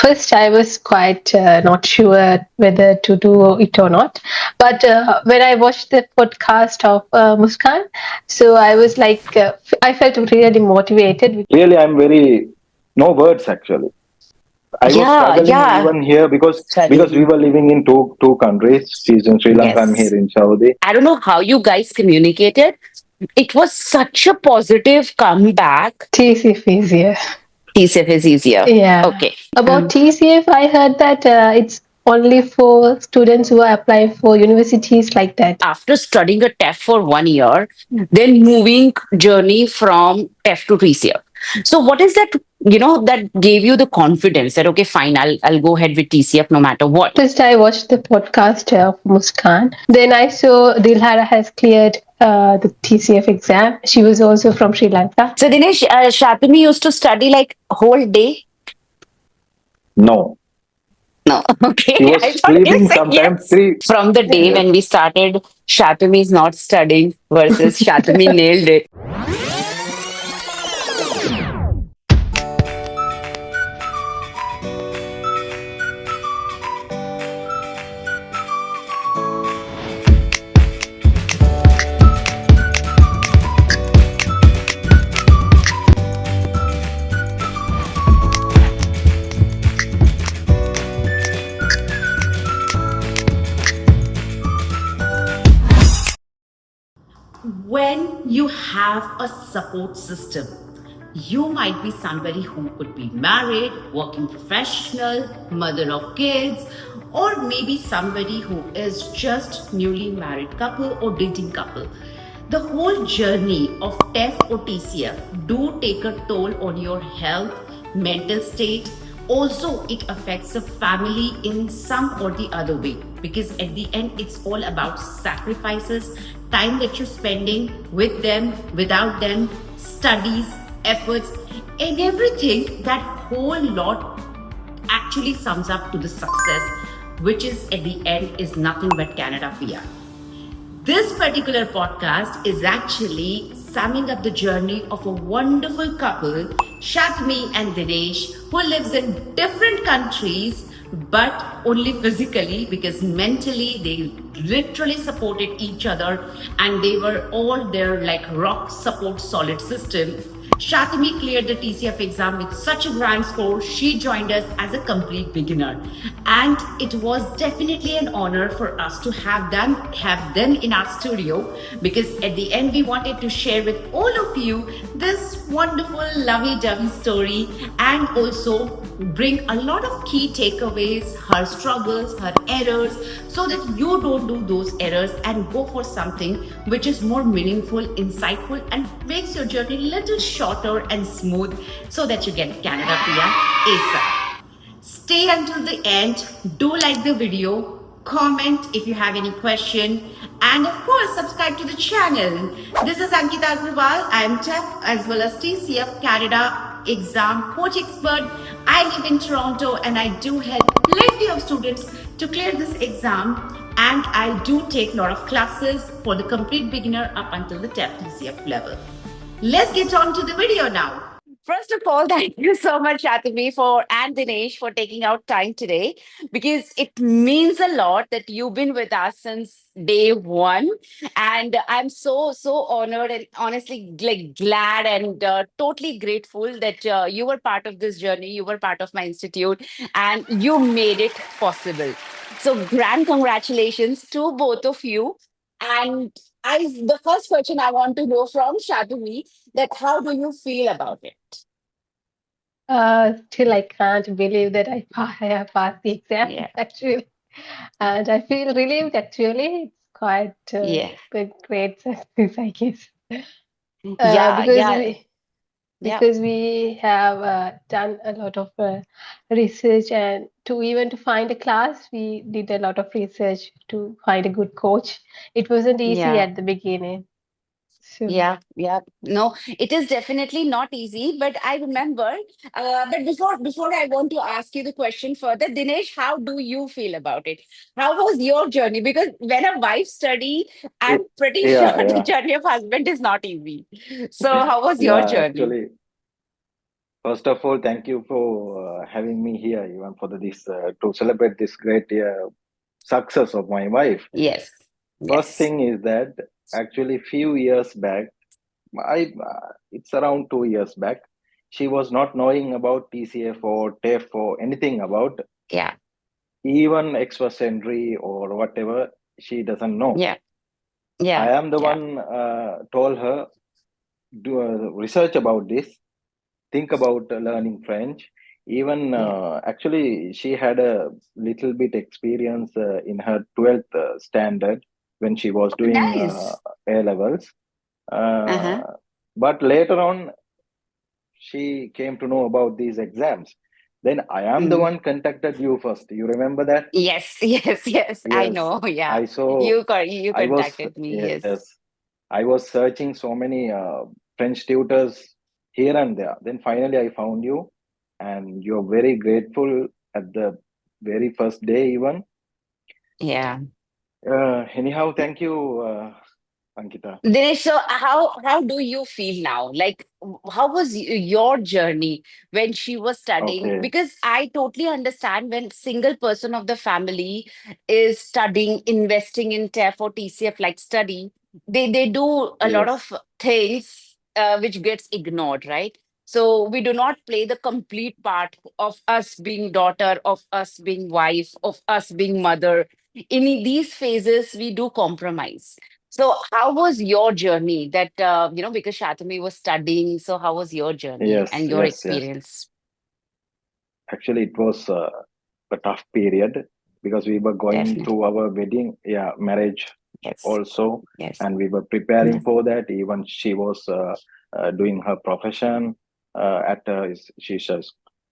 first I was quite not sure whether to do it or not. But when I watched the podcast of Muskan, so I was like, I felt really motivated. Really, I'm very no words actually. I was Yeah, struggling yeah. even here because we Sorry. were living in two countries. She's in Sri Lanka. I'm here Yes. in Saudi. I don't know how you guys communicated. It was such a positive comeback. TCF is here. TCF is easier. Yeah. Okay. About TCF, I heard that it's only for students who are applying for universities like that. After studying a TEF for 1 year, then moving journey from TEF to TCF. So what is that, that gave you the confidence that, okay, fine, I'll go ahead with TCF no matter what. First, I watched the podcast of Muskan. Then I saw Dilhara has cleared the TCF exam. She was also from Sri Lanka. So Dinesh, Chathumi used to study like whole day. No, No, okay. she was I thought you sleeping said sometimes yes. three. From the day Yes. when we started, Chathumi is not studying versus Chathumi nailed it. When you have a support system, you might be somebody who could be married, working professional, mother of kids, or maybe somebody who is just newly married couple or dating couple. The whole journey of TEF or TCF do take a toll on your health, mental state. Also, it affects the family in some or the other way, because at the end it's all about sacrifices, time that you're spending with them, without them, studies, efforts, and everything. That whole lot actually sums up to the success, which is at the end is nothing but Canada PR. This particular podcast is actually summing up the journey of a wonderful couple, Chathumi and Dinesh, who lives in different countries but only physically, because mentally they literally supported each other and they were all their like rock support solid system. Chathumi cleared the TCF exam with such a grand score. She joined us as a complete beginner, and it was definitely an honor for us to have them in our studio, because at the end we wanted to share with all of you this wonderful lovey-dovey story and also bring a lot of key takeaways, her struggles, her errors, so that you don't do those errors and go for something which is more meaningful, insightful, and makes your journey a little shorter and smooth, so that you get Canada PR ASAP. Stay until the end. Do like the video, comment if you have any question, and of course subscribe to the channel. This is Ankita Agrawal. I am TEF as well as TCF Canada exam coach expert. I live in Toronto and I do help plenty of students to clear this exam, and I do take a lot of classes for the complete beginner up until the TEF TCF level. Let's get on to the video now. First of all, thank you so much, Chathumi, and Dinesh for taking out time today, because it means a lot that you've been with us since day one, and I'm so honored and honestly like glad and totally grateful that you were part of this journey. You were part of my institute, and you made it possible. So, grand congratulations to both of you. And the first question I want to know from Chathumi, that how do you feel about it? Still, I can't believe that I have passed the exam Yeah. actually, and I feel relieved actually. It's quite Yeah. a great success, I guess, Yeah. because Yeah. we Yeah. have done a lot of research, and to find a class we did a lot of research to find a good coach. It wasn't easy Yeah. at the beginning, so Yeah, yeah. No, it is definitely not easy, but I remember. But before I want to ask you the question further, Dinesh, how do you feel about it? How was your journey? Because when a wife study, I'm pretty sure Yeah, the yeah, journey of husband is not easy. So how was your yeah. journey? Actually, First of all, thank you for having me here, even for this to celebrate this great success of my wife. Yes. First Yes. thing is that actually few years back, I it's around 2 years back, she was not knowing about TCF or TEF or anything about Yeah. even express entry or whatever. She doesn't know. Yeah. I Yeah. am the Yeah. one told her do research about this, think about learning French. Even Yeah. actually, she had a little bit experience in her 12th standard when she was Oh, doing nice. A levels. Uh-huh. Uh, but later on, she came to know about these exams. Then I am the Mm. one contacted you first. You remember that? Yes. Yes. Yes. I Yes, know. Yeah. I saw. You I was contacted me. yes, Yes. I was searching so many French tutors here and there. Then finally, I found you, and you're very grateful at the very first day, even. Yeah. Anyhow, thank you, Ankita. Dinesh, so how do you feel now? Like, how was your journey when she was studying? Okay, Because I totally understand when single person of the family is studying, investing in TEF or TCF like study, they do a lot yes, of things which gets ignored, right? So we do not play the complete part of us being daughter, of us being wife, of us being mother. In these phases, we do compromise. So, how was your journey? That because Chathumi was studying, so how was your journey yes, and your yes, yes. experience? Actually, it was a tough period because we were going Definitely. through our wedding, yeah, marriage Yes. also, Yes. and we were preparing Yeah. for that. Even she was doing her profession she's a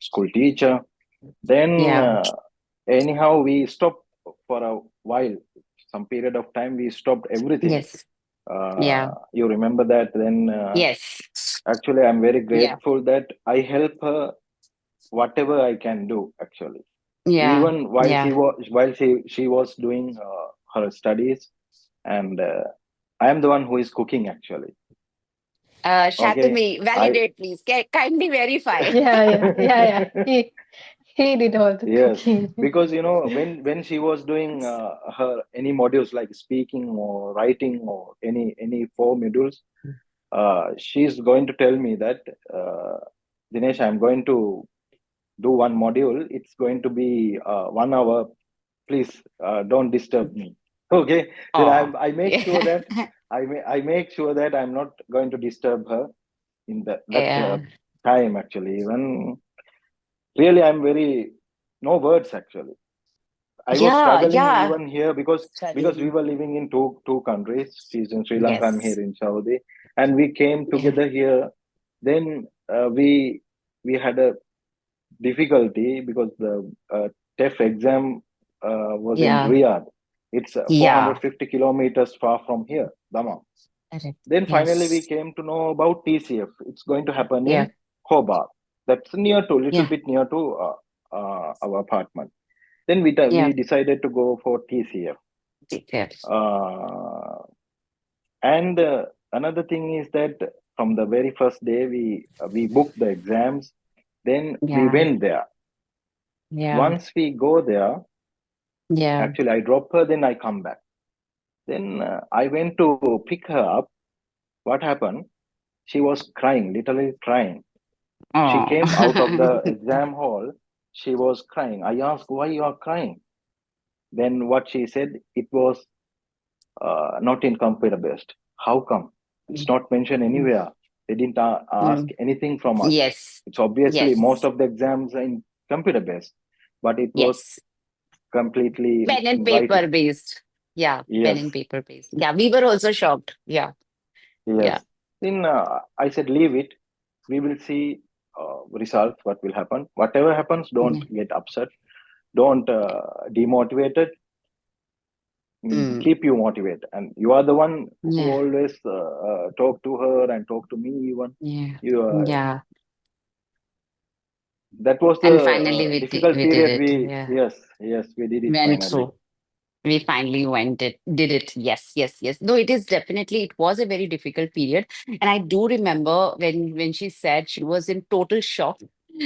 school teacher. Then Yeah. anyhow, we stopped for a while. Some period of time, we stopped everything. Yes. Yeah. You remember that? Then Yes. actually, I'm very Yeah. grateful that I help her whatever I can do. Actually, Yeah. even while Yeah. she was doing her studies, and I am the one who is cooking. Actually, okay, Chathumi, I validate, please. Kindly verify. Yeah, yeah, yeah, yeah. He did all the yes, cooking. because when she was doing her any modules like speaking or writing or any four modules, she's going to tell me that Dinesh, I'm going to do one module. It's going to be 1 hour. Please don't disturb me. Okay, then Oh. I make sure Yeah. that I make sure that I'm not going to disturb her in that Yeah. time. Actually, even really, I'm very no words actually. I was Yeah. struggling Yeah. even here because we Studying. were living in two countries. She's in Sri Lanka, I'm here Yes. in Saudi, and we came Yeah. together here. Then we had a difficulty because the TEF exam was in Yeah. Riyadh. It's Yeah. 450 kilometers far from here, Dammam. Correct. Then finally we Yes. came to know about TCF. It's going to happen Yeah. in Hobart. That's little Yeah. bit near to our apartment. Then Yeah. we decided to go for TCF. Yes. Uh, and another thing is that from the very first day we booked the exams. Then we Yeah. went there. Yeah. Once we go there, Yeah. actually I drop her. Then I come back. Then I went to pick her up. What happened? She was crying, literally crying. She Oh. came out of the exam hall. She was crying. I asked, why you are crying? Then what she said, it was not in computer based. How come? It's not mentioned anywhere. They didn't ask Mm. anything from us. Yes. It's obviously most Yes. of the exams are in computer based, but it was Yes. completely Pen and in writing. paper based. Yeah. Pen Yes, and paper based. Yeah. We were also shocked. Yeah. Yeah. yes. Then I said, leave it. We will see results. What will happen? Whatever happens, don't Yeah. get upset. Don't demotivate it. Mm. Keep you motivated, and you are the one who Yeah. always talk to her and talk to me even. Yeah. You Yeah. That was the And finally difficult we did period. it. We Yeah. Yes, yes, we did it Went finally. through. We finally did it. Yes, yes, yes. No, it is definitely, it was a very difficult period. And I do remember when she said she was in total shock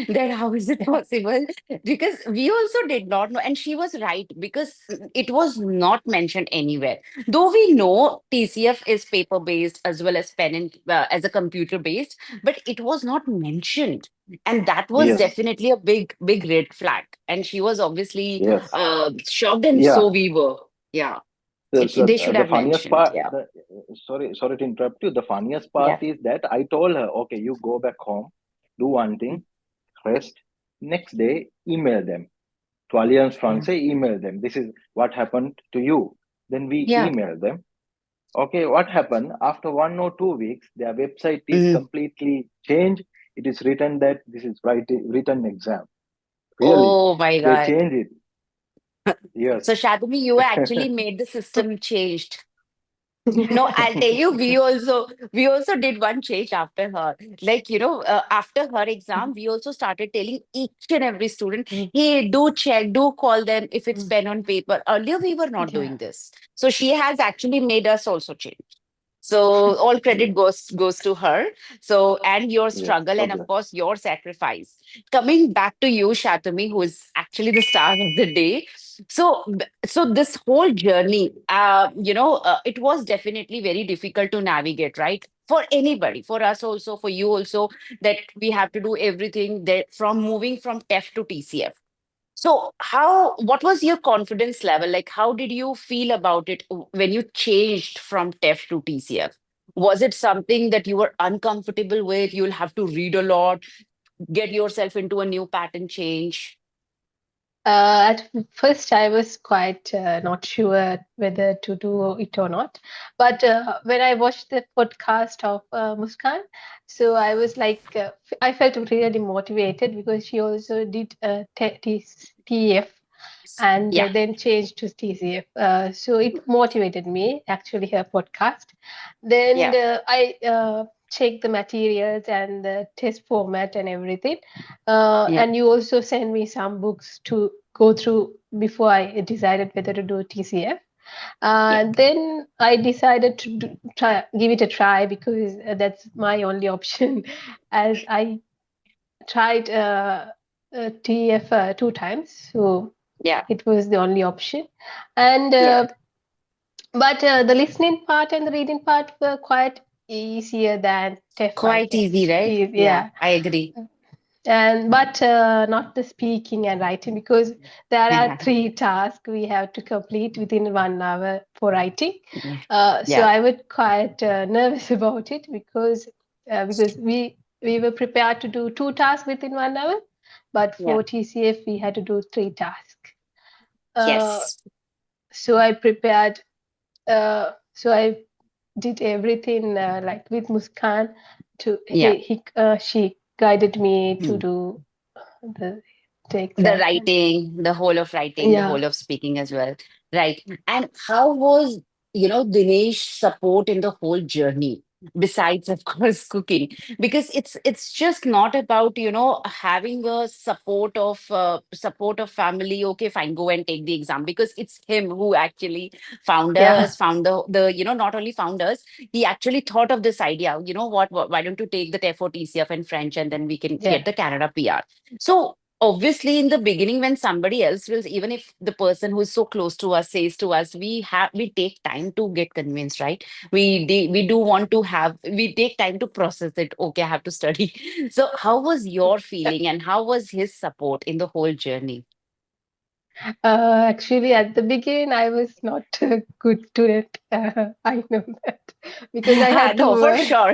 that how is it possible? Because we also did not know. And she was right because it was not mentioned anywhere. Though we know TCF is paper based as well as pen and as a computer based, but it was not mentioned. And that was Yes, definitely a big, big red flag. And she was obviously yes, shocked, and yeah. so we were. Yeah, So they should the have funniest mentioned. part, Yeah, sorry to interrupt you. The funniest part yeah, is that I told her, okay, you go back home, do one thing, rest. Next day, email them to Alliance yeah, Francaise. Email them. This is what happened to you. Then we yeah. email them. Okay, what happened after 1 or 2 weeks? Their website is Mm. completely changed. It is written that this is written exam. Really, Oh my they God. change it. So Yes. Shadumi, you actually made the system changed. No, I'll tell you, we also did one change after her. Like, after her exam, we also started telling each and every student, hey, do check, do call them if it's pen on paper. Earlier, we were not Yeah. doing this. So she has actually made us also change. So all credit Yeah. goes to her. So, and your Yes. struggle, God and of bless. course your sacrifice. Coming back to you, Shatami, who is actually the star of the day. So this whole journey, it was definitely very difficult to navigate, right? For anybody, for us also, for you also, that we have to do everything that from moving from TEF to TCF. So, what was your confidence level? Like, how did you feel about it when you changed from TEF to TCF? Was it something that you were uncomfortable with? You'll have to read a lot, get yourself into a new pattern change. At first, I was quite not sure whether to do it or not. But when I watched the podcast of Muskan, so I was like, I felt really motivated because she also did TEF and Yeah, then changed to TCF. So it motivated me, actually, her podcast. Then yeah, I checked the materials and the test format and everything. yeah, And you also sent me some books to go through before I decided whether to do TCF. yeah, Then I decided to give it a try because that's my only option, as I tried TF 2 times. So yeah, it was the only option. And yeah. but the listening part and the reading part were quite easier than TEF, I Quite easy, guess. right? Yeah, Yeah. I agree. And but not the speaking and writing, because there are Yeah, three tasks we have to complete within 1 hour for writing. yeah, So yeah, I was quite nervous about it, because we were prepared to do 2 tasks within 1 hour, but yeah. for TCF we had to do 3 tasks. uh, Yes. so I prepared. So I did everything like with Muskan. Yeah. She guided me to Hmm. do the the The exam. And writing, the whole of writing, the yeah, whole of speaking as well. Right. And how was, Dinesh support in the whole journey? Besides, of course, cooking, because it's just not about having a support of family. Okay, fine, go and take the exam, because it's him who actually yeah, found the not only found us, he actually thought of this idea. You know what? Why don't you take the TEFO TCF in French, and then we can yeah. get the Canada PR. So obviously in the beginning, when somebody else will, even if the person who is so close to us says to us, we take time to get convinced, right? We do want to have, we take time to process it. Okay, I have to study. So how was your feeling, and how was his support in the whole journey? Actually, at the beginning, I was not a good student. I know that because I had No, for to. sure.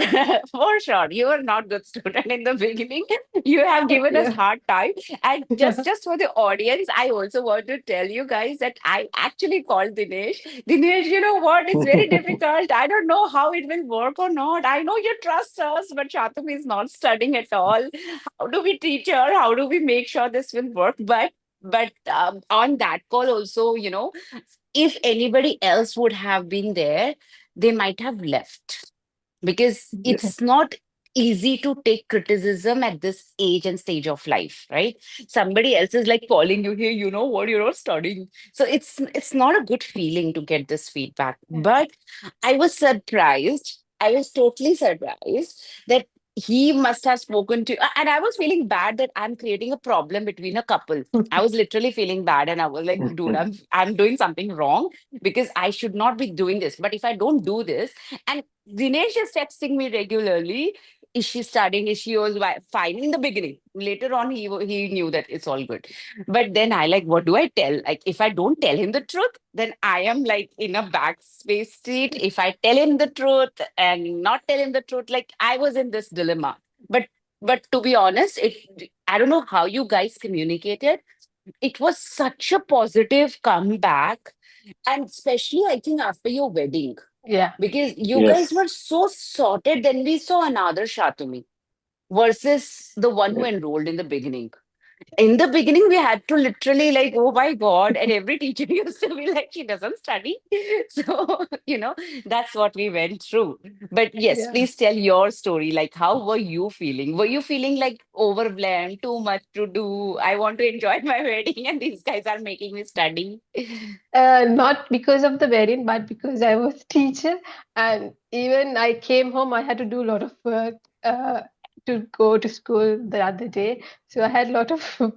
For sure. You were not good student in the beginning. You have given us Yeah, hard time. And just yeah. just for the audience, I also want to tell you guys that I actually called Dinesh. Dinesh, you know what? It's very difficult. I don't know how it will work or not. I know you trust us, but Chathumi is not studying at all. How do we teach her? How do we make sure this will work? But on that call also, if anybody else would have been there, they might have left, because Yes. it's not easy to take criticism at this age and stage of life, right? Somebody else is like calling you here, you know what, you're not studying. So it's not a good feeling to get this feedback. Yeah. But I was surprised. I was totally surprised that he must have spoken to, and I was feeling bad that I'm creating a problem between a couple. I was literally feeling bad, and I was like, dude, I'm doing something wrong because I should not be doing this. But if I don't do this, and Dinesh is texting me regularly, is she studying? Is she was fine in the beginning? Later on, he knew that it's all good. But then I like, what do I tell? Like, if I don't tell him the truth, then I am like in a backspace seat. If I tell him the truth and not tell him the truth, like I was in this dilemma. But but to be honest, I don't know how you guys communicated. It was such a positive comeback, and especially I think after your wedding, Yeah. because you guys Yes. were so sorted. Then we saw another Shatumi versus the one who Yes. enrolled in the beginning. In the beginning, we had to literally like, oh my God. And every teacher used to be like, she doesn't study. So, that's what we went through. But yes, Yeah. please tell your story. Like, how were you feeling? Were you feeling like overwhelmed, too much to do? I want to enjoy my wedding, and these guys are making me study. Not because of the variant, but because I was teacher, and even I came home, I had to do a lot of work uh, to go to school the other day. So I had a lot of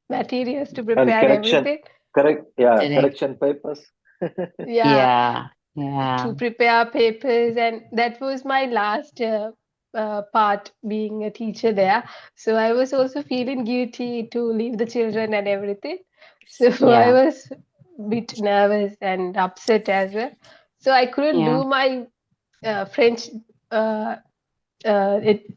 materials to And prepare correction, everything. correct, yeah, Correct. correction papers. Yeah, Yeah. Yeah. to prepare papers, and that was my last part being a teacher there. So I was also feeling guilty to leave the children and everything. So I Yeah. was a bit nervous and upset as well. So I couldn't Yeah. do my French uh, it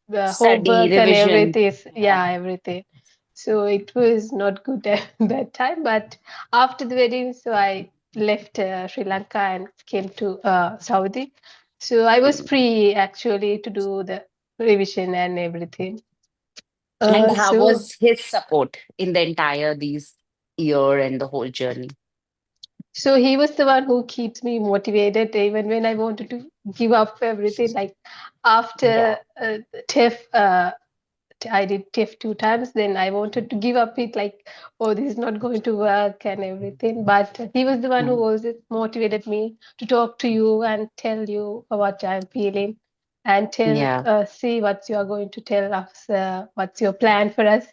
Study, homework and revision. everything. Yeah. Yeah, everything. So it was not good at that time. But after the wedding, so I left Sri Lanka and came to Saudi. So I was Mm. free actually to do the revision and everything. And how So was his support in the entire these year and the whole journey? so he was the one who keeps me motivated even when I wanted to give up everything. Like after Yeah. TEF, I did TIFF 2 times. Then I wanted to give up it, like, oh, this is not going to work and everything. But he was the one who Mm. always motivated me to talk to you and tell you what I'm feeling and tell, Yeah. see what you are going to tell us, what's your plan for us.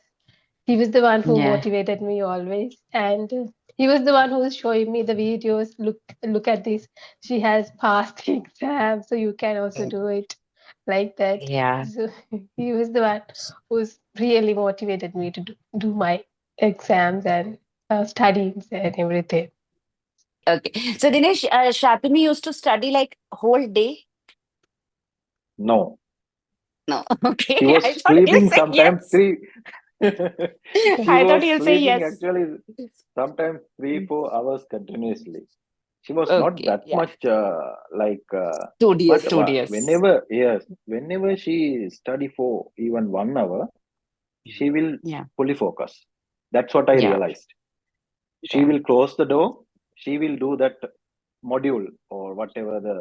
He was the one who Yeah. motivated me always, and he was the one who was showing me the videos. Look at this. She has passed the exam, so you can also do it like that. Yeah. So he was the one who's really motivated me to do my exams and studies and everything. Okay. So Dinesh, Shatumi used to study like whole day. No, No. she Okay. I was thought he'll sleeping say sometimes yes. three. She I thought was he'll say sleeping yes. actually sometimes 3 4 hours continuously. She was not Okay. that Yeah. much but Studious, studious. whenever, yes, whenever she study for even 1 hour, she will Yeah. fully focus. That's what I Yeah. realized. She Yeah. will close the door, she will do that module or whatever the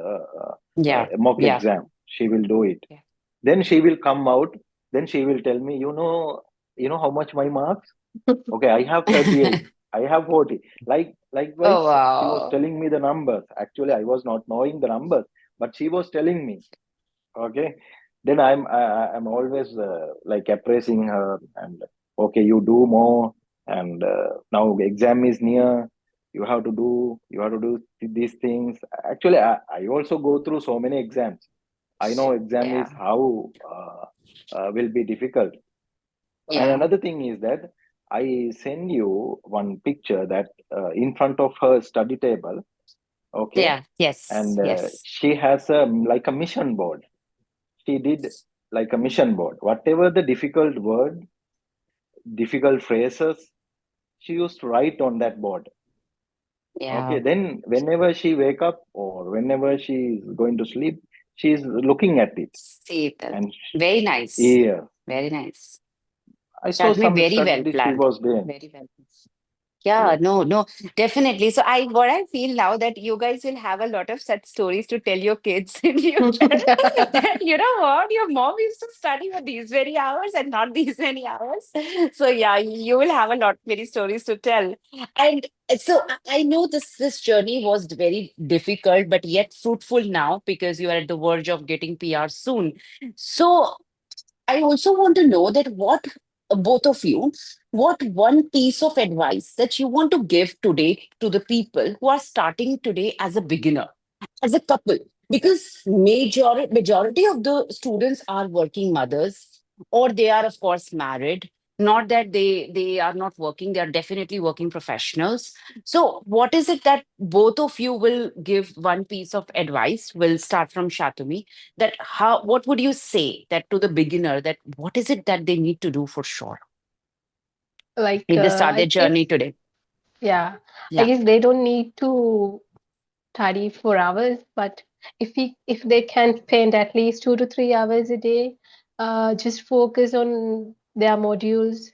Yeah. mock Yeah. exam, she will do it. Yeah. Then she will come out, then she will tell me, you know how much my marks. Okay, I have 38. I have 40. Oh Likewise, she was wow. telling me the numbers. Actually, I was not knowing the numbers, but she was telling me. Okay, then I'm always like appraising her, and okay, you do more, and now exam is near. You have to do these things. Actually, I also go through so many exams. I know exam is Yeah. how will be difficult. And Yeah. another thing is that I send you one picture that in front of her study table, okay, Yeah. Yes. and Yes. she has a like a mission board. She did like a mission board. Whatever the difficult word, difficult phrases, she used to write on that board. Okay, Yeah. then whenever she wake up or whenever she is going to sleep, she is looking at it. See that. And Very nice. yeah, Very nice. I saw Shall be some very studies well she planned. was doing. Very well. Yeah, Yeah. no, no, definitely. So what I feel now that you guys will have a lot of such stories to tell your kids in future that you know what, your mom used to study for these very hours and not these many hours. So yeah, you will have a lot many stories to tell. And so I know this journey was very difficult, but yet fruitful now because you are at the verge of getting PR soon. So I also want to know that what both of you, what one piece of advice that you want to give today to the people who are starting today as a beginner, as a couple, because majority of the students are working mothers or they are of course married. Not that they are not working, they are definitely working professionals. So what is it that both of you will give one piece of advice? We'll start from Shatumi, that how what would you say that to the beginner, that what is it that they need to do for sure Like if they start their I guess, journey today? yeah, I Yeah, guess they don't need to study for hours, but if they can spend at least 2 to 3 hours a day, just focus on their modules.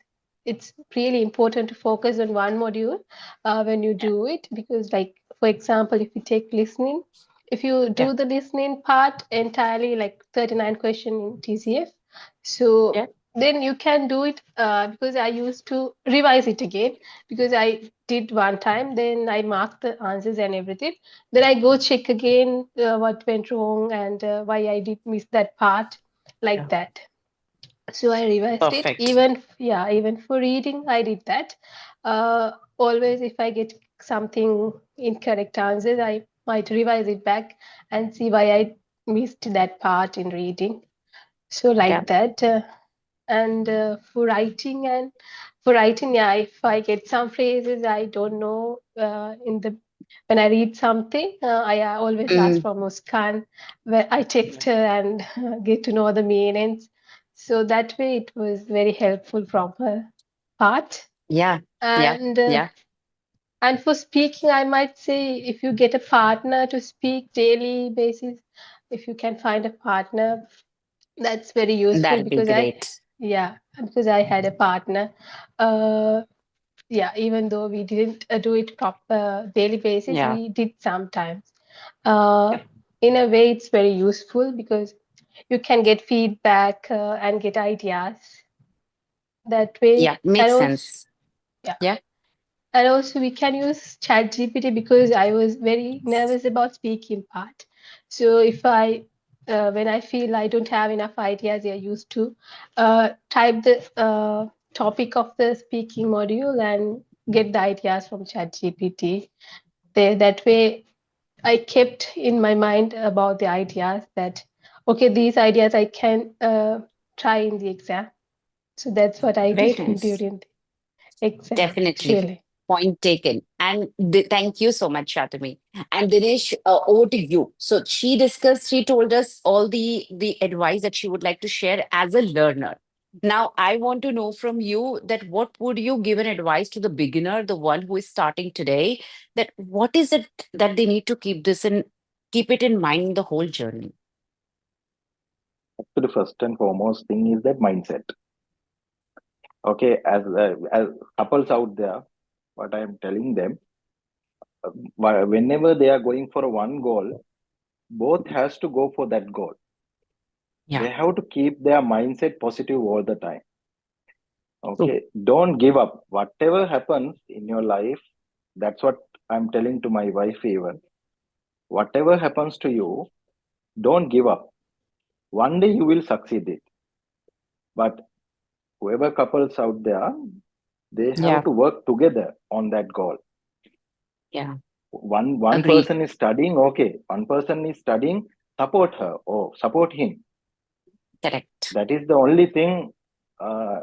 It's really important to focus on one module when you yeah, do it, because, like, for example, if you take listening, if you yeah, do the listening part entirely, like 39 question in TCF, so yeah, then you can do it, because I used to revise it again, because I did one time, then I marked the answers and everything. Then I go check again what went wrong and why I did miss that part, like yeah. that. So I revised it. Perfect. Even for reading, I did that. Always, if I get something incorrect answers, I might revise it back and see why I missed that part in reading. So Yeah. like that. And for writing, yeah, if I get some phrases I don't know in the when I read something, I always ask Mm, for Muskan, where I text her and get to know the meanings. So that way it was very helpful from her part. yeah, yeah, And yeah. for speaking, I might say, if you get a partner to speak daily basis, if you can find a partner, that's very useful, That'd be because great. yeah, because I had a partner. Uh, yeah, even though we didn't do it proper daily basis, Yeah, we did sometimes. Uh, yeah, in a way, it's very useful because you can get feedback and get ideas that yeah. way. And Makes also, sense. yeah, Yeah, and also we can use chat gpt, because I was very nervous about speaking part. So if I when I feel I don't have enough ideas, I used to type the topic of the speaking module and get the ideas from chat gpt. That way I kept in my mind about the ideas, that okay, these ideas I can try in the exam. So that's what I very did nice. during the exam, Definitely. actually. Point taken. And thank you so much, Shatami. And Dinesh, over to you. So she told us all the advice that she would like to share as a learner. Now, I want to know from you that what would you give an advice to the beginner, the one who is starting today, that what is it that they need to keep it in mind the whole journey? So the first and foremost thing is that mindset. Okay, as couples out there, what I am telling them, whenever they are going for one goal, both has to go for that goal. Yeah, They have to keep their mindset positive all the time. true. Okay, don't give up. Whatever happens in your life, that's what I'm telling to my wife even. Whatever happens to you, don't give up. One day you will succeed it. But whoever couples out there, they have Yeah, to work together on that goal. yeah. One Agreed. person is studying, okay. One person is studying, support her or support him. Correct. That is the only thing uh,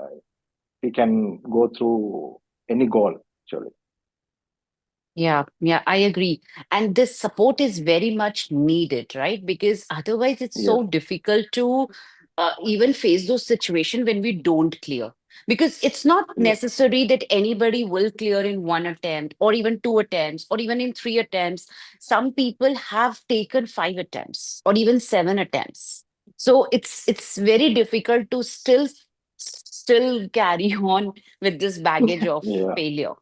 we can go through any goal, actually. Yeah, yeah, I agree. And this support is very much needed, right? Because otherwise, it's Yes, so difficult to even face those situations when we don't clear. Because it's not yes, necessary that anybody will clear in one attempt, or even two attempts, or even in three attempts. Some people have taken five attempts, or even seven attempts. So it's very difficult to still carry on with this baggage of yeah. failure.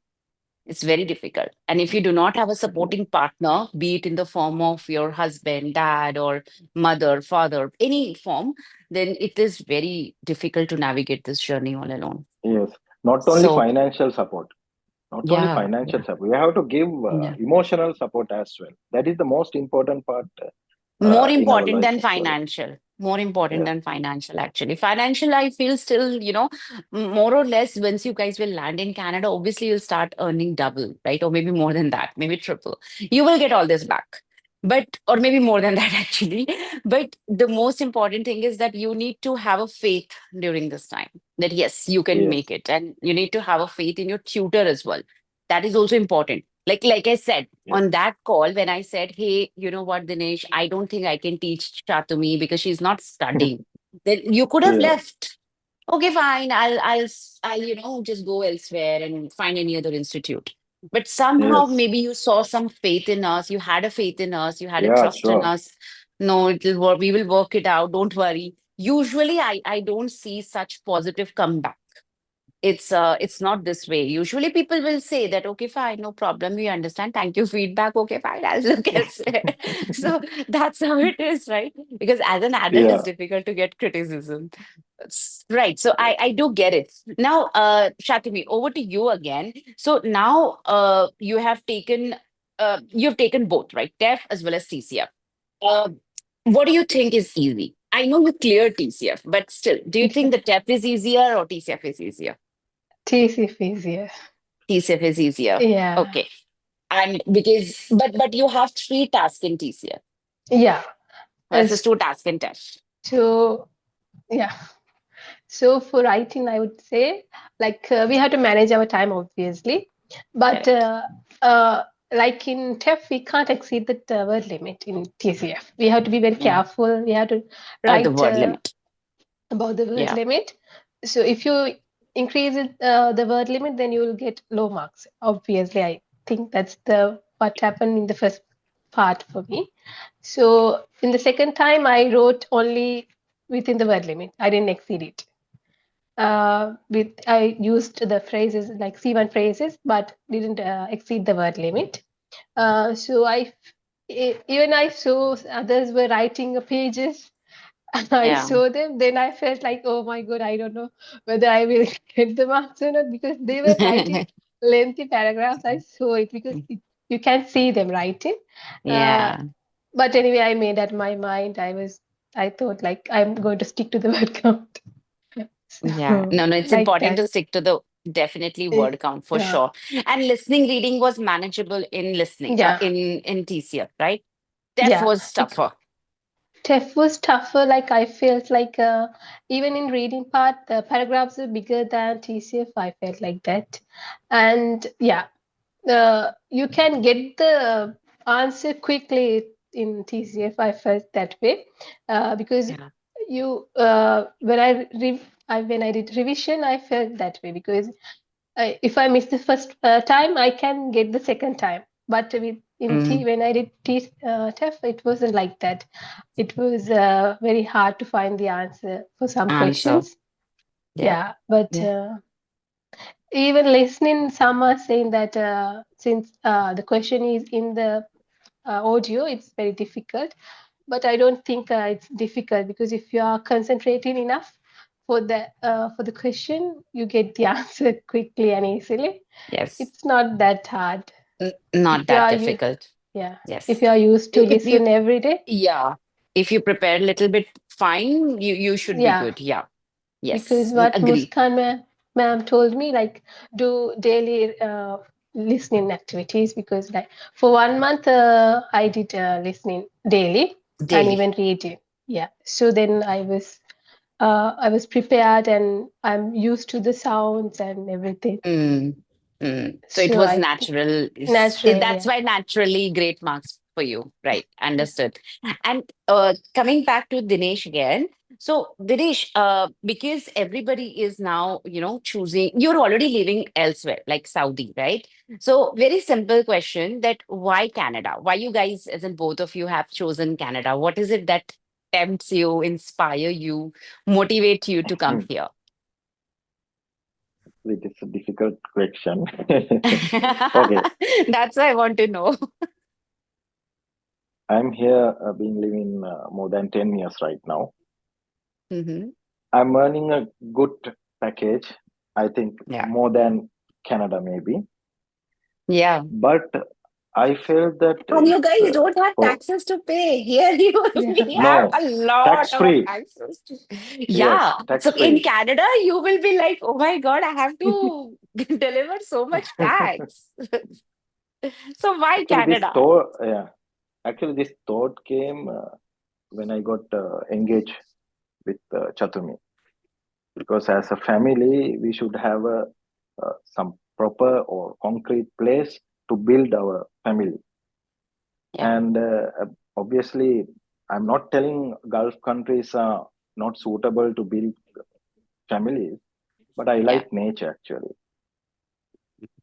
It's very difficult. And if you do not have a supporting partner, be it in the form of your husband, dad, or mother, father, any form, then it is very difficult to navigate this journey all alone. Yes, not only So, financial support, not only yeah, financial yeah, support, we have to give yeah. emotional support as well. That is the most important part More in our important life than story. financial. More important Yeah. than financial, actually. Financial, I feel still, more or less, once you guys will land in Canada, obviously you'll start earning double, right? Or maybe more than that, maybe triple. You will get all this back. But, or maybe more than that, actually. But the most important thing is that you need to have a faith during this time that, yes, you can Yes. make it. And you need to have a faith in your tutor as well. That is also important. Like I said, Yes. on that call, when I said, hey, you know what, Dinesh, I don't think I can teach Chatumi because she's not studying, then you could have Yeah. left. Okay, fine. I'll, just go elsewhere and find any other institute. But somehow Yes. maybe you saw some faith in us. You had a faith in us. You had a Yeah. trust in Sure. us. No, it'll work. We will work it out. Don't worry. Usually, I don't see such positive comeback. It's not this way. Usually people will say that, okay, fine, no problem, we understand, thank you, feedback, okay, fine, I'll look elsewhere. So that's how it is, right? Because as an adult it's Yeah. difficult to get criticism. Right, so I do get it now. Shatimi, over to you again. So now you've taken both, right? TEF as well as TCF. uh, what do you think is easy? I know you cleared TCF, but still, do you think the TEF is easier or TCF is easier? TCF easier. TCF is easier. Yeah. Okay. And because but you have three tasks in TCF Yeah. versus As two tasks in TEF. so yeah. So for writing, I would say like we have to manage our time, obviously, but Correct. like in TEF, we can't exceed the word limit in TCF. We have to be very Yeah. careful. We have to The write word limit. about the word Yeah. limit. So if you increase it, the word limit, then you will get low marks. Obviously, I think that's the what happened in the first part for me. So in the second time, I wrote only within the word limit. I didn't exceed it. With I used the phrases like C1 phrases, but didn't exceed the word limit. So even I saw others were writing pages. I Yeah. saw them, then I felt like, oh my god, I don't know whether I will get the marks or not because they were writing lengthy paragraphs. I saw it because you can see them writing. Uh, Yeah. but anyway, I made up my mind. I thought like I'm going to stick to the word count. Yeah. So, No, no, it's like important that. to stick to the definitely Eh, word count for Yeah, sure. And listening, reading was manageable in listening, yeah, in TCF, right? TEF yeah. was tougher. TEF was tougher. Like I felt like even in reading part, the paragraphs are bigger than TCF. I felt like that, and yeah, you can get the answer quickly in TCF. I felt that way because Yeah. you when I did revision, I felt that way because if I miss the first time, I can get the second time. But Mm. when I did TEF, it wasn't like that. It was very hard to find the answer for some Answer. questions. Yeah. Yeah, but Yeah. even listening, some are saying that since the question is in the audio, it's very difficult. But I don't think it's difficult because if you are concentrating enough for the question, you get the answer quickly and easily. Yes. It's not that hard Not if you that are you difficult. yeah if you Yes. are used to If you listen every day. Yeah. If you prepare a little bit fine, you should be Yeah, good. Yeah. because Yes. what Agree. Muskan ma'am told me, like do daily listening activities because like for 1 month I did listening daily and Daily. even reading. Yeah, so then I was prepared and I'm used to the sounds and everything. Mm, mm. So it So was I natural. natural, That's yeah. why naturally great marks for you. Right. Understood. And coming back to Dinesh again. So Dinesh, because everybody is now, choosing, you're already living elsewhere, like Saudi, right? So very simple question that why Canada? Why you guys, as in both of you have chosen Canada? What is it that tempts you, inspire you, motivate you to come here? it is a difficult question. Okay, That's why I want to know. I'm here, been living more than 10 years right now. Hmm. I'm earning a good package, I think Yeah. more than Canada maybe. Yeah. But I felt that And you it's guys don't have for taxes to pay. Here you Yeah. we have no a lot tax of free. taxes. Yes, Yeah. tax So in free. Canada, you will be like, oh my God, I have to deliver so much tax. So why Actually, this Canada? thought, yeah, actually this thought came when I got engaged with Chathumi, because as a family we should have some proper or concrete place to build our family. Yeah. And obviously, I'm not telling Gulf countries are not suitable to build families, but I Yeah. like nature actually.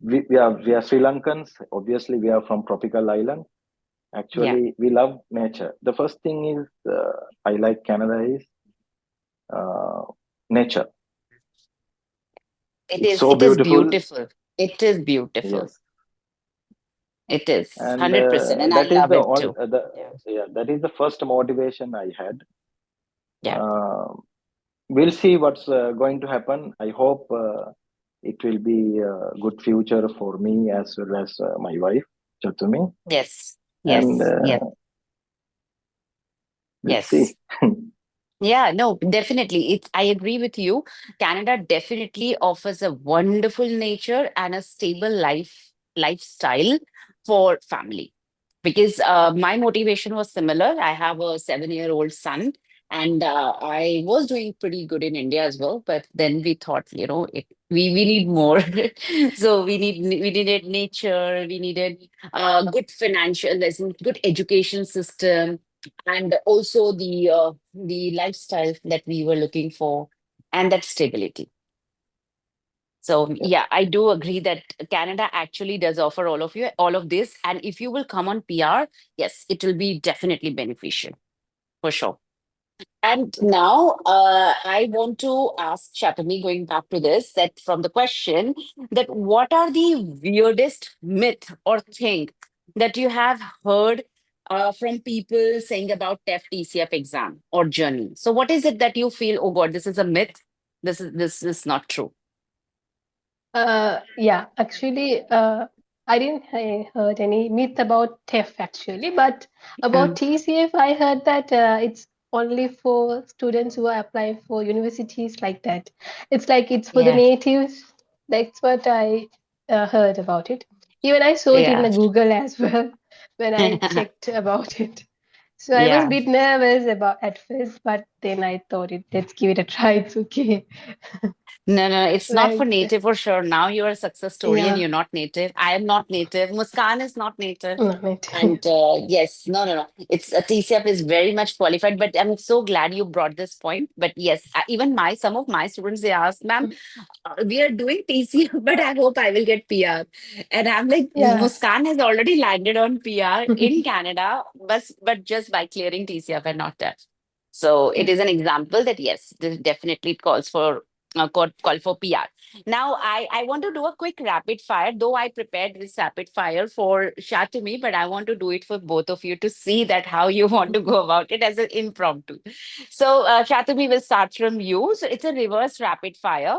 We are Sri Lankans. Obviously, we are from tropical island. Yeah. Actually, we love nature. The first thing is I like Canada is uh, nature. It It's is so it is beautiful. beautiful. It is beautiful. Yes, It is and 100%. And I that is love the it all. too. Yeah. Yeah, that is the first motivation I had. Yeah. Uh, we'll see what's going to happen. I hope it will be a good future for me as well as my wife, Chathumi, Yes. and Yes. Yes. we'll Yes. see. Yeah, no, definitely. I agree with you. Canada definitely offers a wonderful nature and a stable lifestyle for family. Because my motivation was similar. I have a 7-year-old son, and I was doing pretty good in India as well. But then we thought, we need more. So we needed nature, we needed good financial lesson, good education system, and also the lifestyle that we were looking for, and that stability. So Yes, yeah, I do agree that Canada actually does offer all of this. And if you will come on PR, yes, it will be definitely beneficial for sure. And now I want to ask Shatami, going back to this, that from the question, that what are the weirdest myth or thing that you have heard from people saying about TEF TCF exam or journey? So what is it that you feel, oh God, this is a myth? This is not true. Yeah, actually, I didn't heard any myth about TEF actually, but about Um, TCF, I heard that it's only for students who are applying for universities like that. It's like it's for the yeah, natives. That's what I heard about it. Even I saw it in yeah. the Google as well when I checked about it. So I was a Yeah. bit nervous about at first, but then I thought let's give it a try. It's okay. No, no, it's not for Like, native for sure. Now you're a success story and yeah, you're not native. I am not native. Muskan is not native. no, it, And yes, no, no, no. It's TCF is very much qualified, but I'm so glad you brought this point. But yes, even some of my students, they ask, ma'am, we are doing TCF, but I hope I will get PR. And I'm like, yeah. Muskan has already landed on PR in Canada, but just by clearing TCF and not that. So it Yeah. is an example that yes, this definitely calls for call for PR. Now I want to do a quick rapid fire, though I prepared this rapid fire for Shatumi, but I want to do it for both of you to see that how you want to go about it as an impromptu. So Shatumi, will start from you. So it's a reverse rapid fire.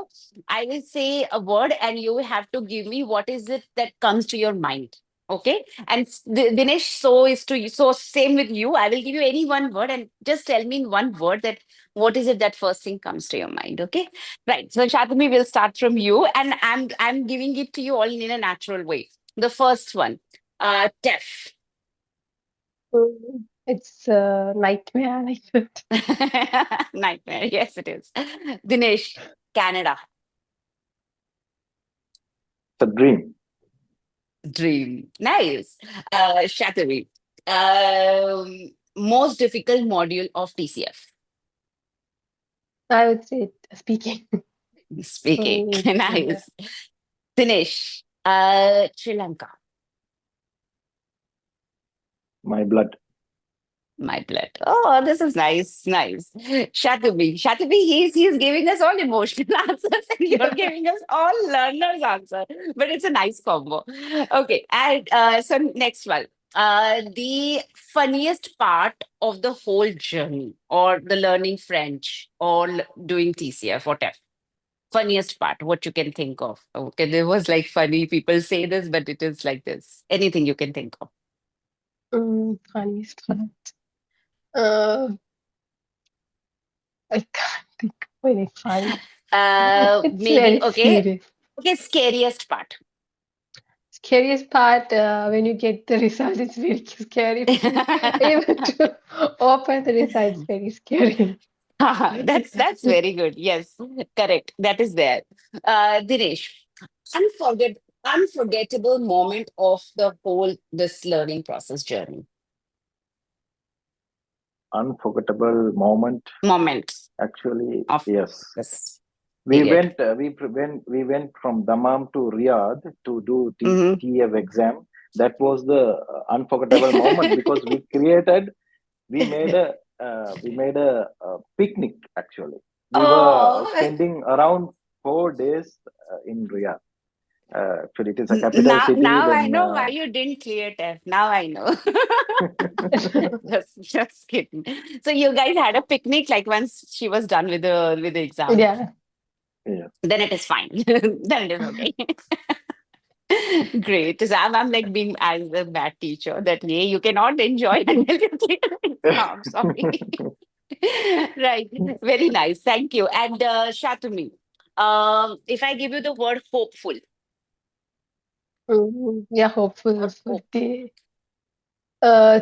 I will say a word and you have to give me what is it that comes to your mind. Okay. And Dinesh, so is to you. So same with you. I will give you any one word and just tell me in one word that what is it that first thing comes to your mind. Okay. Right. So Shatami, will start from you. And I'm giving it to you all in a natural way. The first one. TEF. It's a nightmare like that. Nightmare. Yes, it is. Dinesh, Canada. it's a dream. Dream. Nice. Shattery. Most difficult module of TCF. I would say speaking. Speaking. Yeah. Nice. Dinesh. Sri Lanka. My blood. My blood. Oh, this is nice, nice. Shatubi, he's giving us all emotional answers, and you're giving us all learners answer. But it's a nice combo. Okay, and so next one. The funniest part of the whole journey, or the learning French, or doing TCF, whatever. Funniest part, what you can think of. Okay, there was like funny people say this, but it is like this. Anything you can think of. Funniest part. Uh, I can't think of any funny. It's Maybe very okay. serious. Okay, scariest part. Scariest part when you get the results, it's very scary because even to open the results, very scary. That's very good. Yes, correct. That is there. Dinesh, unforgettable moment of the whole this learning process journey. Unforgettable moment. Moment Actually, of yes. this We period. went. We went from Dammam to Riyadh to do Hmm. TEF exam. That was the unforgettable moment because we made a picnic. Actually, we were Oh, spending around 4 days in Riyadh. Actually, it is a capital city. now I Then know why you didn't clear TEF. Now I know. Just kidding. So you guys had a picnic like once she was done with the exam. Yeah. yeah. Then it is fine. Then it is okay. Great. So I'm like being as a bad teacher that yeah, you cannot enjoy until you clear the exam. Sorry. Right. Very nice. Thank you. And Shatumi, if I give you the word hopeful, Yeah, hopeful or for hope the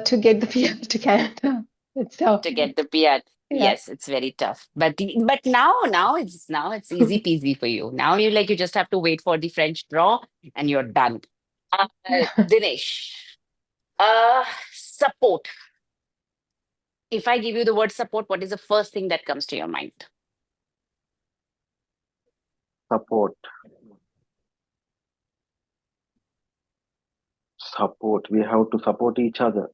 to get the PR to Canada. It's tough. to get the PR, Yeah. yes, it's very tough. But now it's easy peasy for you. Now you just have to wait for the French draw and you're done. Dinesh, support. If I give you the word support, what is the first thing that comes to your mind? support. Support. We have to support each other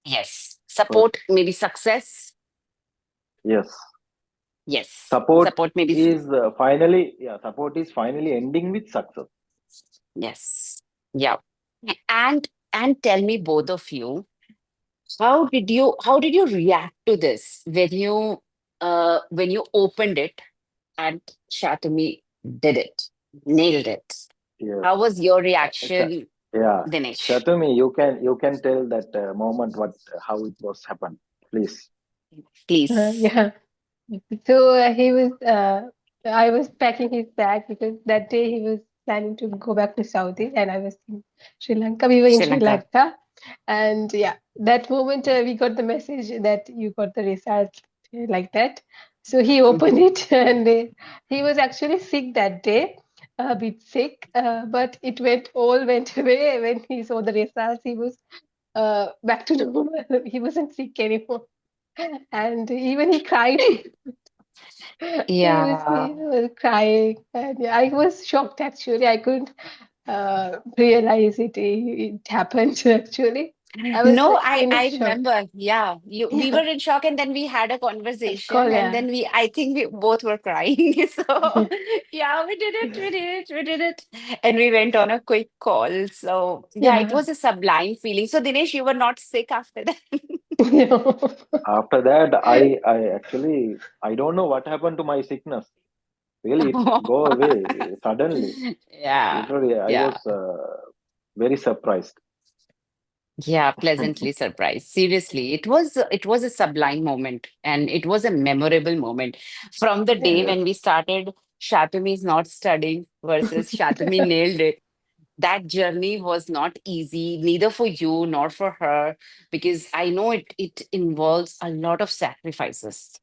Yes. first. Support, maybe success. Yes. Yes. Support Support, maybe. is finally, yeah, support is finally ending with success. Yes. Yeah. And tell me, both of you, how did you react to this when you opened it and Shatumi did it, nailed it? Yes. How was your Sh- reaction, yeah. Dinesh? Shatumi, you can tell that moment what how it was happened, please. Please. Yeah. So he was, I was packing his bag because that day he was planning to go back to Saudi and I was in Sri Lanka. We were in Sri Sri Lanka. Lanka. And yeah, that moment we got the message that you got the result like that. So he opened Mhm. it and he was actually sick that day, a bit sick, but it all went away when he saw the results. He was back to normal. He wasn't sick anymore. And even he cried. Yeah. He was crying, and yeah, I was shocked actually. I couldn't realize it happened actually. I was No, I in I shock. remember. Yeah, we Yeah, were in shock, and then we had a conversation, call, and yeah. then I think we both were crying. So yeah, we did it, we did it, we did it, and we went on a quick call. So yeah, it Yeah. was a sublime feeling. So Dinesh, you were not sick after that. Yeah. After that, I actually I don't know what happened to my sickness. Really, it go away suddenly. Yeah, Literally, I yeah. was very surprised. Yeah, pleasantly surprised. Seriously, it was a sublime moment and it was a memorable moment. From the day Yes. when we started Shatumi's not studying versus Shatumi nailed it. That journey was not easy, neither for you nor for her, because I know it involves a lot of sacrifices.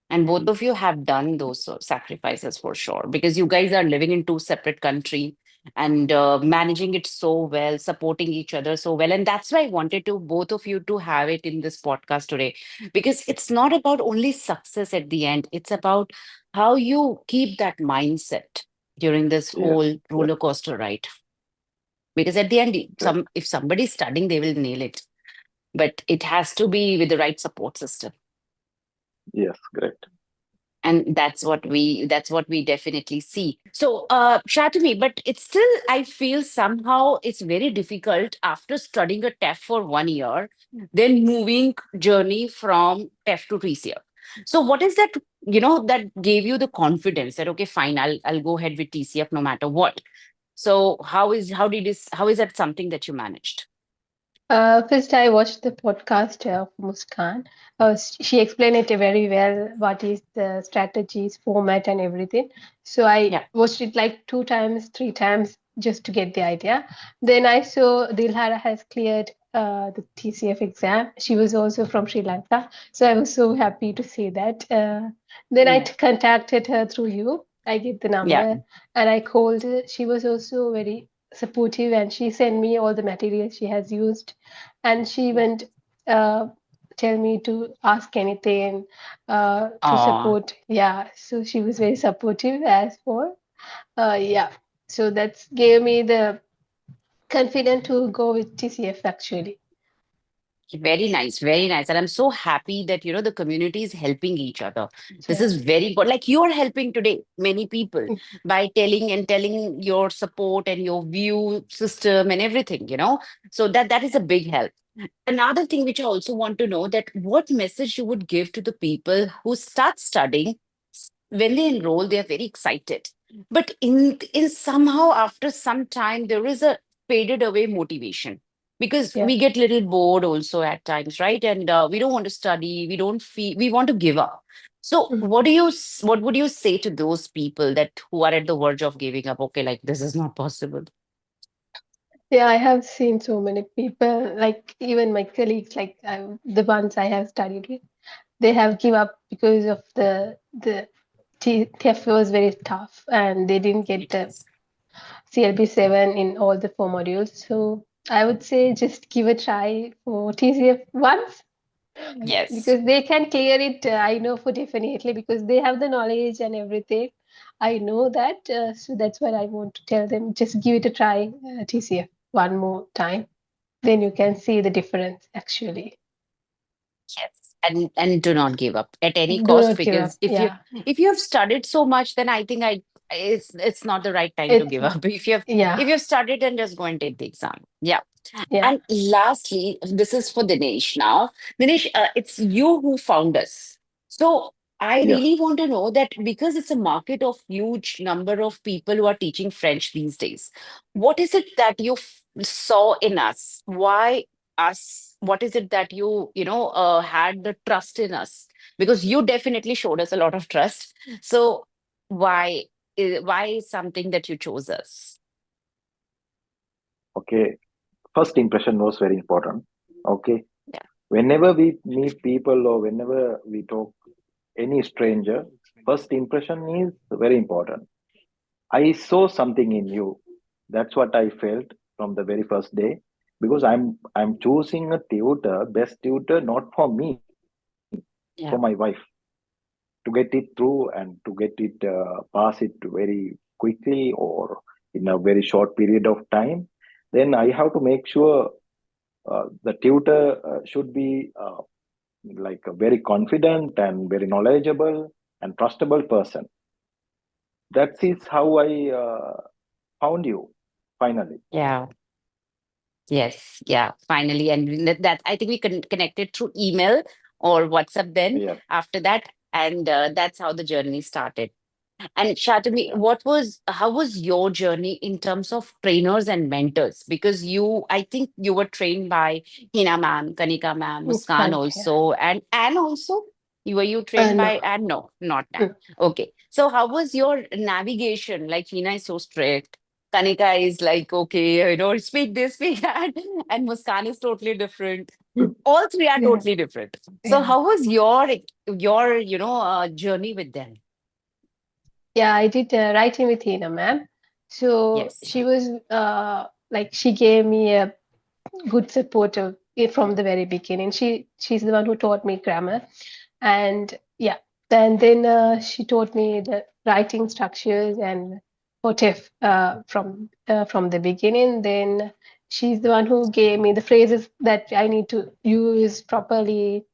And both of you have done those sacrifices for sure, because you guys are living in two separate country and managing it so well, supporting each other so well. And that's why I wanted to both of you to have it in this podcast today, because it's not about only success at the end. It's about how you keep that mindset during this Yes. whole Yes. roller coaster ride. Because at the end, Right. if somebody's studying, they will nail it. but it has to be with the right support system. Yes, great. And that's what we definitely see. So Shatumi, but it's still, I feel somehow it's very difficult after studying a TEF for 1 year, then moving journey from TEF to TCF. So what is that, that gave you the confidence that okay, fine, I'll go ahead with TCF no matter what? So how is that something that you managed? First, I watched the podcast of Muskan. She explained it very well. What is the strategies, format, and everything. So I Yeah. watched it like 2 times, 3 times just to get the idea. Then I saw Dilhara has cleared the TCF exam. She was also from Sri Lanka, so I was so happy to see that. Then I Mm. contacted her through you. I get the Yeah. number and I called her. She was also very supportive and she sent me all the materials she has used and she went uh, tell me to ask anything to Oh, support. Yeah, so she was very supportive as for yeah. So that's gave me the confidence to go with TCF actually. very nice, very nice. And I'm so happy that, the community is helping each other. This Yeah. is very good. Like you're helping today many people by telling your support and your view system and everything. So that is a big help. Another thing which I also want to know that what message you would give to the people who start studying when they enroll, they are very excited. But in somehow after some time, there is a faded away motivation because Yeah. we get little bored also at times, right? And we don't want to study, we don't feel we want to give up. So Mm. what would you say to those people that who are at the verge of giving up? Okay, like this is not possible. Yeah, I have seen so many people, like even my colleagues, like the ones I have studied with, they have give up because of the TF was very tough and they didn't get It the is. CLB7 in all the 4 modules. So I would say just give a try for TCF once Yes. because they can clear it. I know for definitely because they have the knowledge and everything. I know that. So that's what I want to tell them. Just give it a try, TCF, one more time. Then you can see the difference actually. Yes. And do not give up at any Do cost not give because up. Yeah. if you have studied so much, then I think I it's not the right time to It's, give up. yeah. If you've studied, then just go and take the exam. Yeah. Yeah. And lastly, this is for Dinesh now. Dinesh, it's you who found us. So I Yes. really want to know that because it's a market of huge number of people who are teaching French these days, what is it that you saw in us? Why us? What is it that had the trust in us? Because you definitely showed us a lot of trust. So why why is something that you chose us? Okay. First impression was very important. Okay. Yeah. Whenever we meet people or whenever we talk any stranger, first impression is very important. I saw something in you. That's what I felt from the very first day. Because I'm choosing a tutor, best tutor, not for me, for my wife, Yeah. to get it through and to get it pass it very quickly or in a very short period of time. Then I have to make sure the tutor should be like a very confident and very knowledgeable and trustable person. That is how I found you finally. Yeah. Yes, yeah, finally. And that I think we connected through email or WhatsApp then Yeah, after that. And that's how the journey started. And Shatami, yeah, how was your journey in terms of trainers and mentors? Because I think you were trained by Hina ma'am, Kanika ma'am, Muskan Muskan, yeah. also, and Anne also. Were you trained No. by Anne? No, not Anne. Mm. Okay. So how was your navigation? Like Hina is so strict. Kanika is like, okay, speak this, speak that. And Muskan is totally different. All three are Yeah. totally different. So Yeah. how was your journey with them? Yeah, I did writing with Hina, ma'am. So Yes. she was like she gave me a good support of it from the very beginning. She's the one who taught me grammar, and yeah, then she taught me the writing structures and motif from the beginning. Then she's the one who gave me the phrases that I need to use properly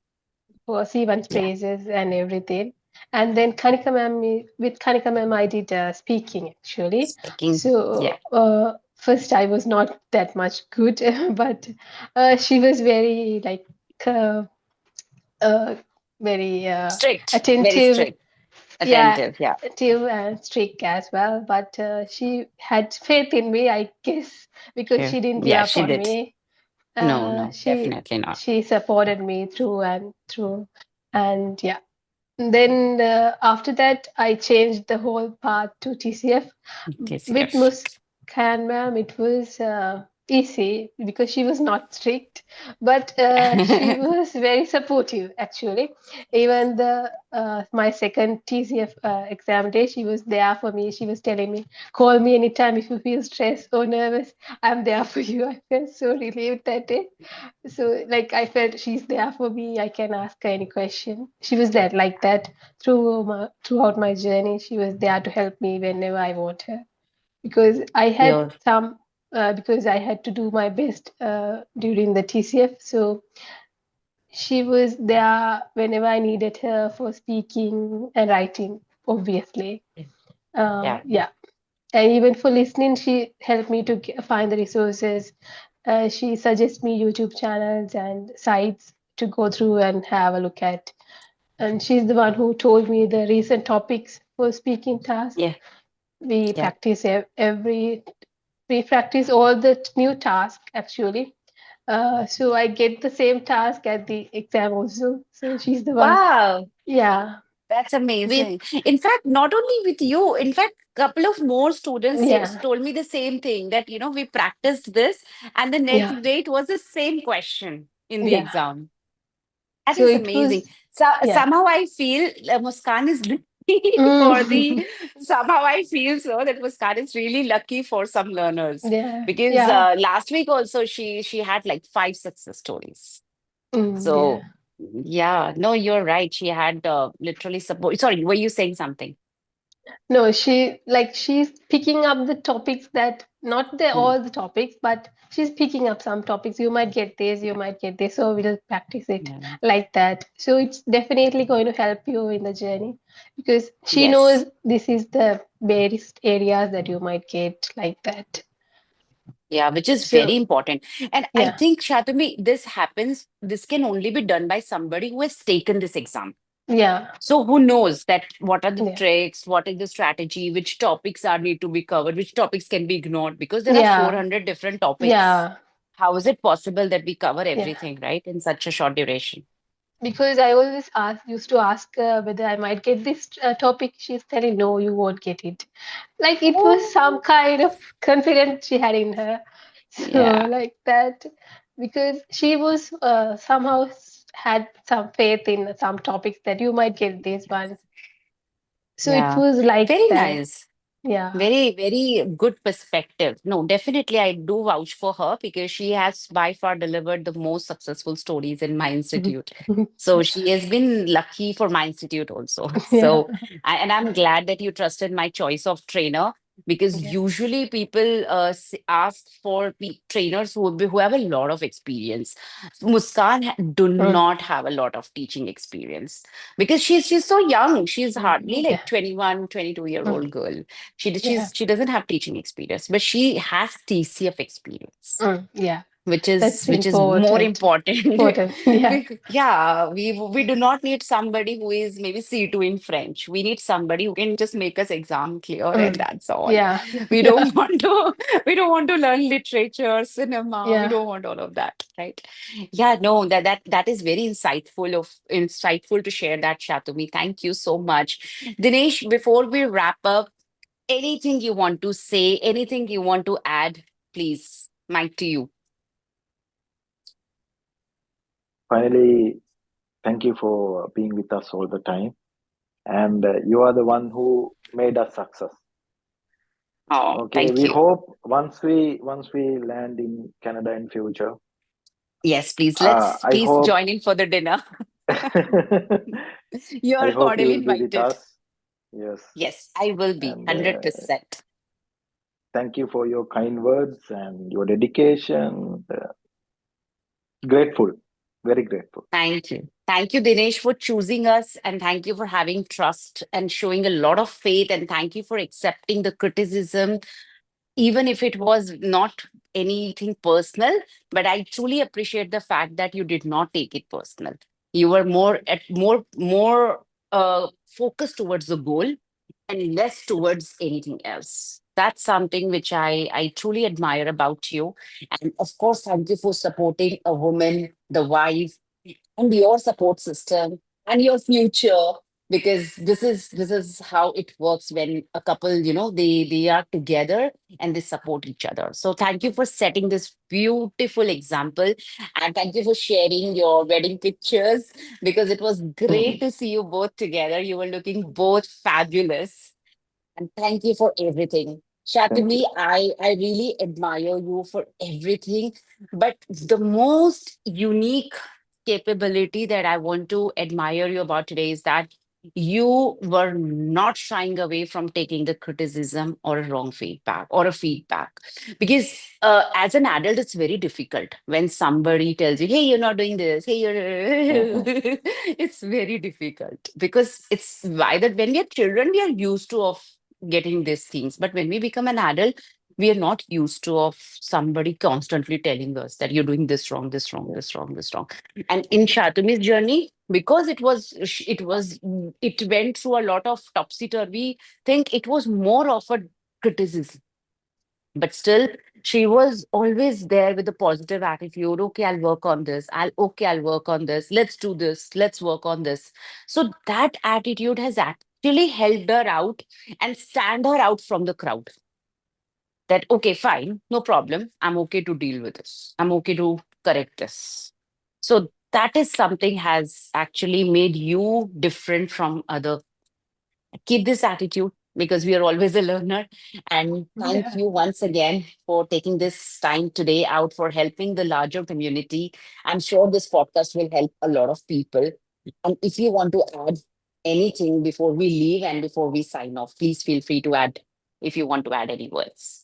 for C1's Yeah. phrases and everything. And then with Kanika ma'am, I did speaking actually. Speaking. Yeah. So first I was not that much good, but she was very like uh, uh, very Strict. Very attentive, strict. yeah, Attentive. Yeah. attentive and strict as well. But she had faith in me, I guess, because Yeah. she didn't give Yeah, up she on did. me. No, Uh, no, she definitely not. she supported me through and through, and yeah. Then after that, I changed the whole path to TCF. With TCF. Muskan ma'am, it was easy because she was not strict, but she was very supportive actually. Even the my second TCF exam day, she was there for me. She was telling me, "Call me anytime if you feel stressed or nervous. I'm there for you." I felt so relieved that day. So like I felt she's there for me. I can ask her any question. She was there like that throughout my journey. She was there to help me whenever I want her because You're, I had to do my best during the TCF. So she was there whenever I needed her for speaking and writing. Obviously, yeah. yeah, and even for listening, she helped me to find the resources. She suggests me YouTube channels and sites to go through and have a look at. And she's the one who told me the recent topics for speaking tasks. Yeah. We Yeah. practice we practice all the new tasks actually. So I get the same task at the exam also. So she's the one. Wow. Yeah. That's With amazing. In fact, not only with you, in fact, couple of more students yeah. told me the same thing that, we practiced this and the next Yeah. day it was the same question in the Yeah. exam. That So is it amazing. was So yeah. somehow I feel Muskan is lucky for Mm. somehow I feel so that Muskan is really lucky for some learners Yeah. because Yeah. last week also she had like 5 success stories. Yeah. So yeah, no, you're right. She had literally support. Sorry, were you saying something? No, she's picking up the topics that not the Mm, all the topics, but she's picking up some topics. You might get this, you might get this, so we'll practice it yeah. like that. So it's definitely going to help you in the journey because she knows Yes. this is the various areas that you might get like that. Yeah, which is very So important. And I yeah, think, Shatumi, this can only be done by somebody who has taken this exam. yeah, So who knows that what are the yeah, tricks, what is the strategy, which topics are need to be covered, which topics can be ignored because there are yeah, 400 different topics. yeah, How is it possible that we cover yeah. everything, right, in such a short duration? Because I always used to ask whether I might get this topic. She's telling, no, you won't get it. Like it was some Oh, kind of confidence she had in her. So, yeah, like that, because she was somehow had some faith in some topics that you might get these ones. So it yeah. was like Very that. nice. Yeah. Very, very good perspective. No, definitely, I do vouch for her because she has by far delivered the most successful stories in my institute. So she has been lucky for my institute also. Yeah. So, and I'm glad that you trusted my choice of trainer because Yeah. usually people ask for trainers who have a lot of experience. Muskan do Mm. not have a lot of teaching experience because she's so young. She's hardly Yeah. like 21, 22-year Mm. old girl. Yeah. She doesn't have teaching experience, but she has TCF experience, Mm. Yeah. That's which is more important. important. Important. Yeah. Yeah, we do not need somebody who is maybe C2 in French. We need somebody who can just make us exam clear and Mm. that's all. Yeah. We Yeah. don't want to we don't want to learn literature, cinema. We Yeah. don't want all of that, right? Yeah, no, that is very insightful to share that, Shatumi. Thank you so much. Dinesh, before we wrap up, anything you want to say, anything you want to add, please. Mic to you. Finally, thank you for being with us all the time. And you are the one who made us success. Oh, Okay, thank we you. hope once we land in Canada in future, Yes, please. I Please hope join in for the dinner. You I are hope you cordially will be with invited. us. Yes, Yes, I will be and 100%. thank you for your kind words and your dedication. Grateful, very grateful. Thank you. Thank you, Dinesh, for choosing us. And thank you for having trust and showing a lot of faith. And thank you for accepting the criticism, even if it was not anything personal. But I truly appreciate the fact that you did not take it personal. You were more focused towards the goal and less towards anything else. That's something which I truly admire about you. And of course, thank you for supporting a woman, the wife, and your support system and your future, because this is how it works when a couple, they are together and they support each other. So thank you for setting this beautiful example, and thank you for sharing your wedding pictures, because it was great to see you both together. You were looking both fabulous, and thank you for everything. Thank Shatumi, you. I really admire you for everything. But the most unique capability that I want to admire you about today is that you were not shying away from taking the criticism or a wrong feedback or a feedback. Because as an adult, it's very difficult when somebody tells you, hey, you're not doing this. Hey, you're. Mhm. It's very difficult because it's why that when we are children, we are used to of getting these things. But when we become an adult, we are not used to of somebody constantly telling us that you're doing this wrong, this wrong, Yeah. this wrong, this wrong. And in Shatumi's journey, because it went through a lot of topsy turvy think, it was more of a criticism. But still, she was always there with a positive attitude. Okay, I'll work on this. I'll work on this. Let's do this. Let's work on this. So that attitude has actually helped her out and stand her out from the crowd. That okay, fine, no problem. I'm okay to deal with this. I'm okay to correct this. So that is something has actually made you different from other. Keep this attitude, because we are always a learner. And thank Yeah. you once again for taking this time today out for helping the larger community. I'm sure this podcast will help a lot of people. And if you want to add anything before we leave and before we sign off, please feel free to add if you want to add any words.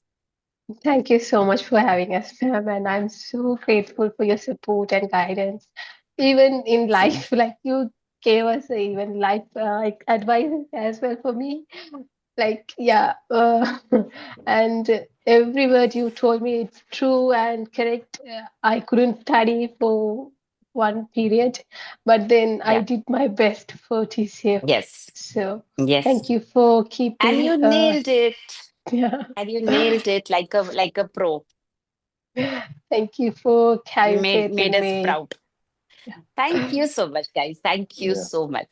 Thank you so much for having us, ma'am. And I'm so grateful for your support and guidance. Even in Same. life, like you gave us even life like advice as well for me. Like, yeah. And every word you told me, it's true and correct. I couldn't study for one period, but then I Yeah. did my best for TCF. Yes. So thank Yes. you for And keeping, you nailed it. yeah. And you nailed it like a pro. Thank you for You having made faith made in us me. proud. Thank you so much, guys. Thank you Yeah. so much.